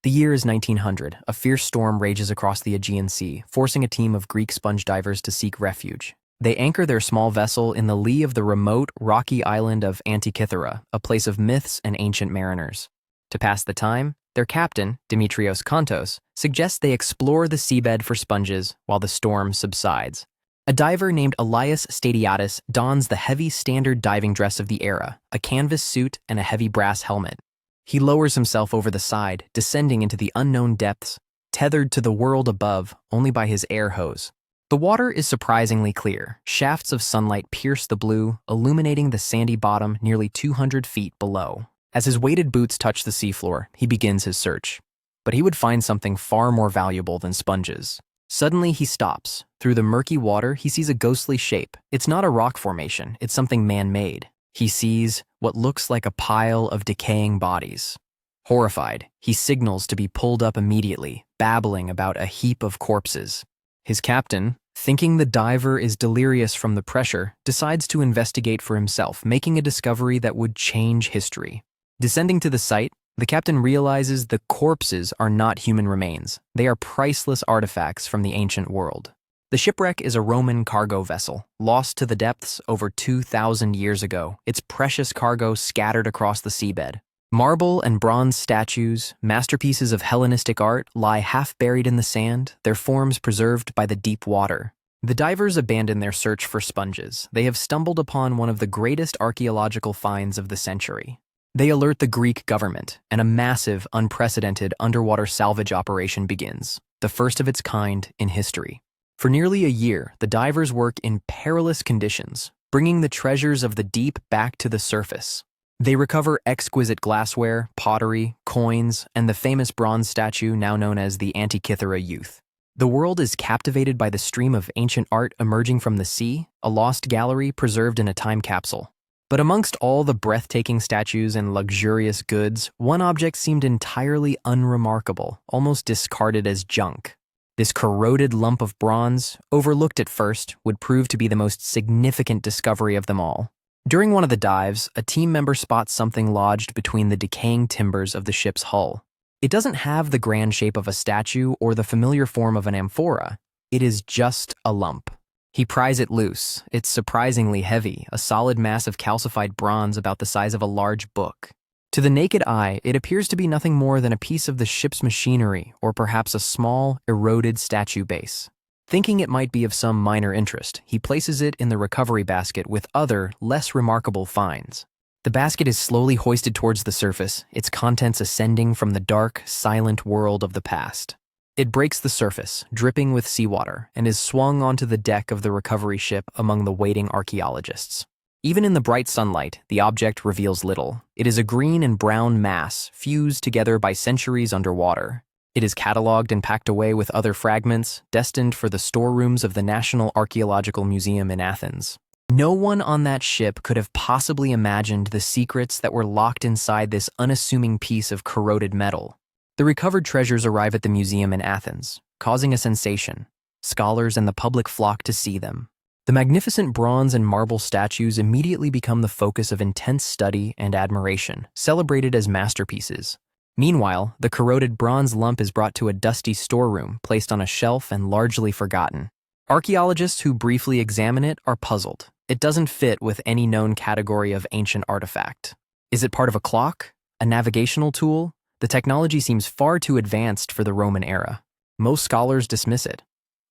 The year is 1900. A fierce storm rages across the Aegean Sea, forcing a team of Greek sponge divers to seek refuge. They anchor their small vessel in the lee of the remote, rocky island of Antikythera, a place of myths and ancient mariners. To pass the time, their captain, Dimitrios Kontos, suggests they explore the seabed for sponges while the storm subsides. A diver named Elias Stadiatis dons the heavy standard diving dress of the era, a canvas suit and a heavy brass helmet. He lowers himself over the side, descending into the unknown depths, tethered to the world above only by his air hose. The water is surprisingly clear. Shafts of sunlight pierce the blue, illuminating the sandy bottom nearly 200 feet below. As his weighted boots touch the seafloor, he begins his search. But he would find something far more valuable than sponges. Suddenly, he stops. Through the murky water, he sees a ghostly shape. It's not a rock formation, it's something man-made. He sees what looks like a pile of decaying bodies. Horrified, he signals to be pulled up immediately, babbling about a heap of corpses. His captain, thinking the diver is delirious from the pressure, decides to investigate for himself, making a discovery that would change history. Descending to the site, the captain realizes the corpses are not human remains. They are priceless artifacts from the ancient world. The Shipwreck is a Roman cargo vessel, lost to the depths over 2,000 years ago, its precious cargo scattered across the seabed. Marble and bronze statues, masterpieces of Hellenistic art, lie half buried in the sand, their forms preserved by the deep water. The divers abandon their search for sponges. They have stumbled upon one of the greatest archaeological finds of the century. They alert the Greek government, and a massive, unprecedented underwater salvage operation begins, the first of its kind in history. For nearly a year, the divers work in perilous conditions, bringing the treasures of the deep back to the surface. They recover exquisite glassware, pottery, coins, and the famous bronze statue now known as the Antikythera Youth. The world is captivated by the stream of ancient art emerging from the sea, a lost gallery preserved in a time capsule. But amongst all the breathtaking statues and luxurious goods, one object seemed entirely unremarkable, almost discarded as junk. This corroded lump of bronze, overlooked at first, would prove to be the most significant discovery of them all. During one of the dives, a team member spots something lodged between the decaying timbers of the ship's hull. It doesn't have the grand shape of a statue or the familiar form of an amphora. It is just a lump. He pries it loose. It's surprisingly heavy, a solid mass of calcified bronze about the size of a large book. To the naked eye, it appears to be nothing more than a piece of the ship's machinery or perhaps a small, eroded statue base. Thinking it might be of some minor interest, he places it in the recovery basket with other, less remarkable finds. The basket is slowly hoisted towards the surface, its contents ascending from the dark, silent world of the past. It breaks the surface, dripping with seawater, and is swung onto the deck of the recovery ship among the waiting archaeologists. Even in the bright sunlight, the object reveals little. It is a green and brown mass, fused together by centuries underwater. It is catalogued and packed away with other fragments, destined for the storerooms of the National Archaeological Museum in Athens. No one on that ship could have possibly imagined the secrets that were locked inside this unassuming piece of corroded metal. The recovered treasures arrive at the museum in Athens, causing a sensation. Scholars and the public flock to see them. The magnificent bronze and marble statues immediately become the focus of intense study and admiration, celebrated as masterpieces. Meanwhile, the corroded bronze lump is brought to a dusty storeroom, placed on a shelf and largely forgotten. Archaeologists who briefly examine it are puzzled. It doesn't fit with any known category of ancient artifact. Is it part of a clock? A navigational tool? The technology seems far too advanced for the Roman era. Most scholars dismiss it.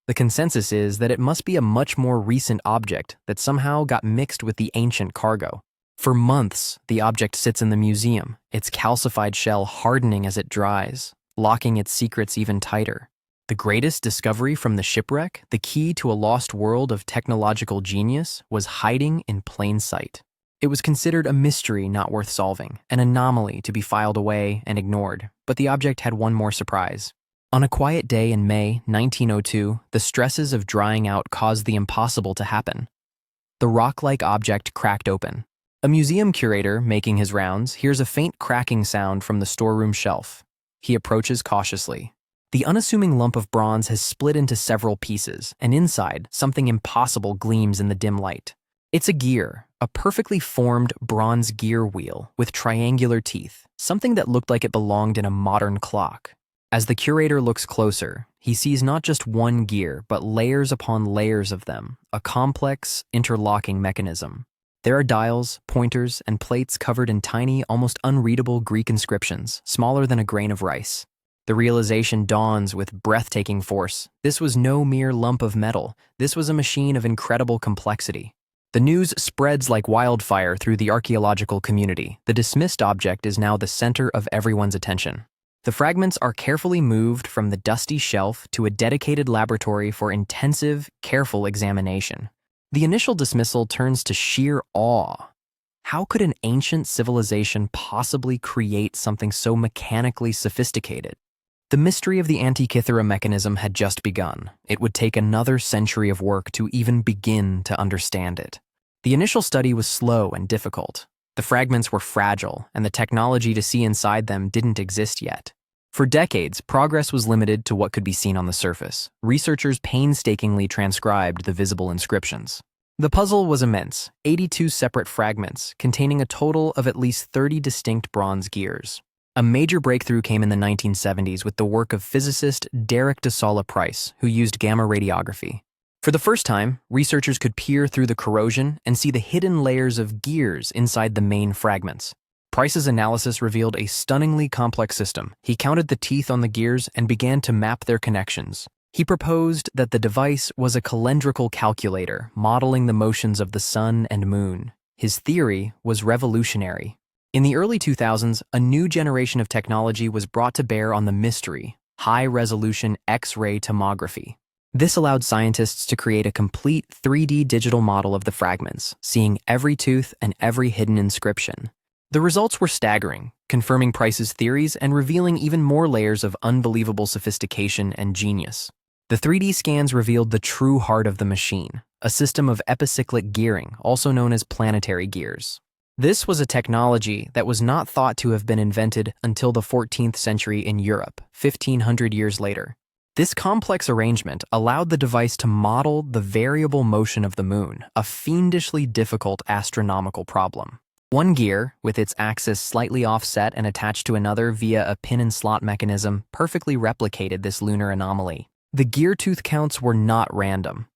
The consensus is that it must be a much more recent object that somehow got mixed with the ancient cargo. For months, the object sits in the museum, its calcified shell hardening as it dries, locking its secrets even tighter. The greatest discovery from the shipwreck, the key to a lost world of technological genius, was hiding in plain sight. It was considered a mystery not worth solving, an anomaly to be filed away and ignored, but the object had one more surprise. On a quiet day in May 1902, the stresses of drying out caused the impossible to happen. The rock-like object cracked open. A museum curator, making his rounds, hears a faint cracking sound from the storeroom shelf. He approaches cautiously. The unassuming lump of bronze has split into several pieces, and inside, something impossible gleams in the dim light. It's a gear, a perfectly formed bronze gear wheel with triangular teeth, something that looked like it belonged in a modern clock. As the curator looks closer, he sees not just one gear, but layers upon layers of them, a complex, interlocking mechanism. There are dials, pointers, and plates covered in tiny, almost unreadable Greek inscriptions, smaller than a grain of rice. The realization dawns with breathtaking force. This was no mere lump of metal. This was a machine of incredible complexity. The news spreads like wildfire through the archaeological community. The dismissed object is now the center of everyone's attention. The fragments are carefully moved from the dusty shelf to a dedicated laboratory for intensive, careful examination. The initial dismissal turns to sheer awe. How could an ancient civilization possibly create something so mechanically sophisticated? The mystery of the Antikythera Mechanism had just begun. It would take another century of work to even begin to understand it. The initial study was slow and difficult. The fragments were fragile, and the technology to see inside them didn't exist yet. For decades, progress was limited to what could be seen on the surface. Researchers painstakingly transcribed the visible inscriptions. The puzzle was immense, 82 separate fragments, containing a total of at least 30 distinct bronze gears. A major breakthrough came in the 1970s with the work of physicist Derek de Solla Price, who used gamma radiography. For the first time, researchers could peer through the corrosion and see the hidden layers of gears inside the main fragments. Price's analysis revealed a stunningly complex system. He counted the teeth on the gears and began to map their connections. He proposed that the device was a calendrical calculator, modeling the motions of the sun and moon. His theory was revolutionary. In the early 2000s, a new generation of technology was brought to bear on the mystery: high-resolution X-ray tomography. This allowed scientists to create a complete 3D digital model of the fragments, seeing every tooth and every hidden inscription. The results were staggering, confirming Price's theories and revealing even more layers of unbelievable sophistication and genius. The 3D scans revealed the true heart of the machine, a system of epicyclic gearing, also known as planetary gears. This was a technology that was not thought to have been invented until the 14th century in Europe, 1,500 years later. This complex arrangement allowed the device to model the variable motion of the moon, a fiendishly difficult astronomical problem. One gear, with its axis slightly offset and attached to another via a pin and slot mechanism, perfectly replicated this lunar anomaly. The gear tooth counts were not random.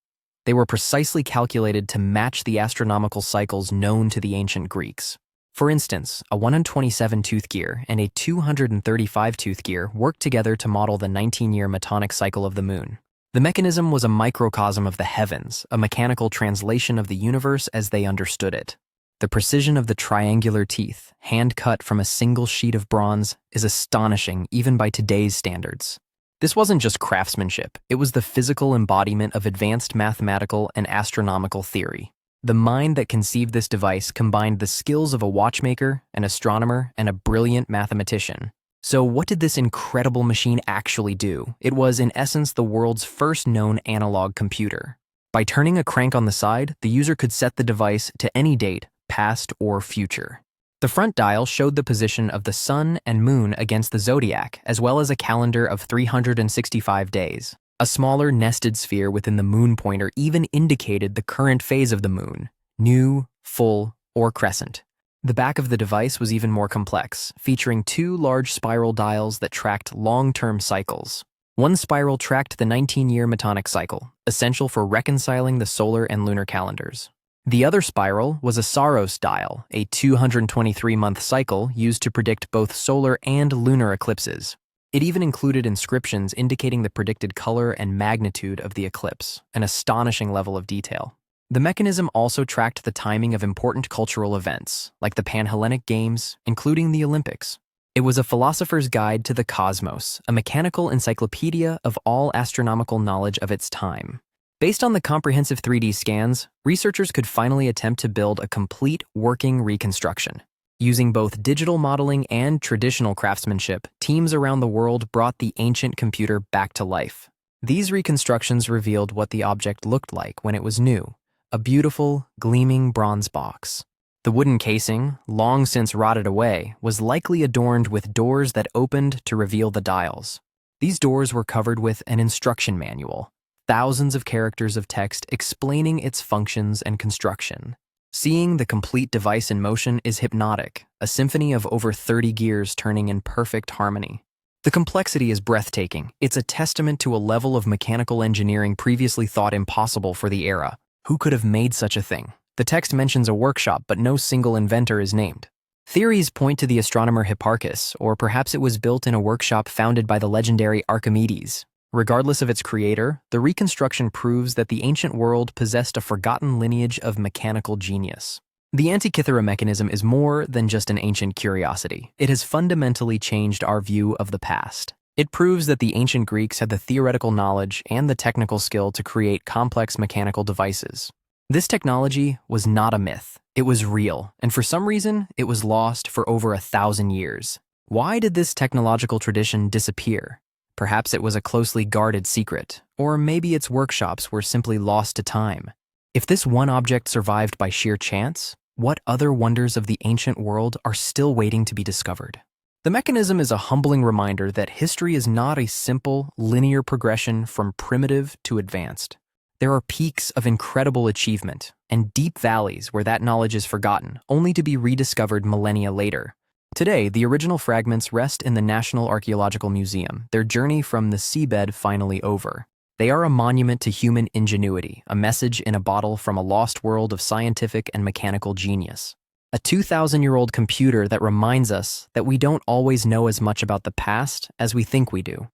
They were precisely calculated to match the astronomical cycles known to the ancient Greeks. For instance, a 127-tooth gear and a 235-tooth gear worked together to model the 19-year metonic cycle of the moon. The mechanism was a microcosm of the heavens, a mechanical translation of the universe as they understood it. The precision of the triangular teeth, hand-cut from a single sheet of bronze, is astonishing even by today's standards. This wasn't just craftsmanship, it was the physical embodiment of advanced mathematical and astronomical theory. The mind that conceived this device combined the skills of a watchmaker, an astronomer, and a brilliant mathematician. So what did this incredible machine actually do? It was, in essence, the world's first known analog computer. By turning a crank on the side, the user could set the device to any date, past or future. The front dial showed the position of the sun and moon against the zodiac, as well as a calendar of 365 days. A smaller nested sphere within the moon pointer even indicated the current phase of the moon: new, full, or crescent. The back of the device was even more complex, featuring two large spiral dials that tracked long-term cycles. One spiral tracked the 19-year metonic cycle, essential for reconciling the solar and lunar calendars. The other spiral was a Saros dial, a 223-month cycle used to predict both solar and lunar eclipses. It even included inscriptions indicating the predicted color and magnitude of the eclipse, an astonishing level of detail. The mechanism also tracked the timing of important cultural events, like the Pan-Hellenic Games, including the Olympics. It was a philosopher's guide to the cosmos, a mechanical encyclopedia of all astronomical knowledge of its time. Based on the comprehensive 3D scans, researchers could finally attempt to build a complete working reconstruction. Using both digital modeling and traditional craftsmanship, teams around the world brought the ancient computer back to life. These reconstructions revealed what the object looked like when it was new: a beautiful, gleaming bronze box. The wooden casing, long since rotted away, was likely adorned with doors that opened to reveal the dials. These doors were covered with an instruction manual, thousands of characters of text explaining its functions and construction. Seeing the complete device in motion is hypnotic, a symphony of over 30 gears turning in perfect harmony. The complexity is breathtaking. It's a testament to a level of mechanical engineering previously thought impossible for the era. Who could have made such a thing? The text mentions a workshop, but no single inventor is named. Theories point to the astronomer Hipparchus, or perhaps it was built in a workshop founded by the legendary Archimedes. Regardless of its creator, the reconstruction proves that the ancient world possessed a forgotten lineage of mechanical genius. The Antikythera Mechanism is more than just an ancient curiosity. It has fundamentally changed our view of the past. It proves that the ancient Greeks had the theoretical knowledge and the technical skill to create complex mechanical devices. This technology was not a myth. It was real, and for some reason, it was lost for over 1,000 years. Why did this technological tradition disappear? Perhaps it was a closely guarded secret, or maybe its workshops were simply lost to time. If this one object survived by sheer chance, what other wonders of the ancient world are still waiting to be discovered? The mechanism is a humbling reminder that history is not a simple, linear progression from primitive to advanced. There are peaks of incredible achievement and deep valleys where that knowledge is forgotten, only to be rediscovered millennia later. Today, the original fragments rest in the National Archaeological Museum, their journey from the seabed finally over. They are a monument to human ingenuity, a message in a bottle from a lost world of scientific and mechanical genius. A 2,000-year-old computer that reminds us that we don't always know as much about the past as we think we do.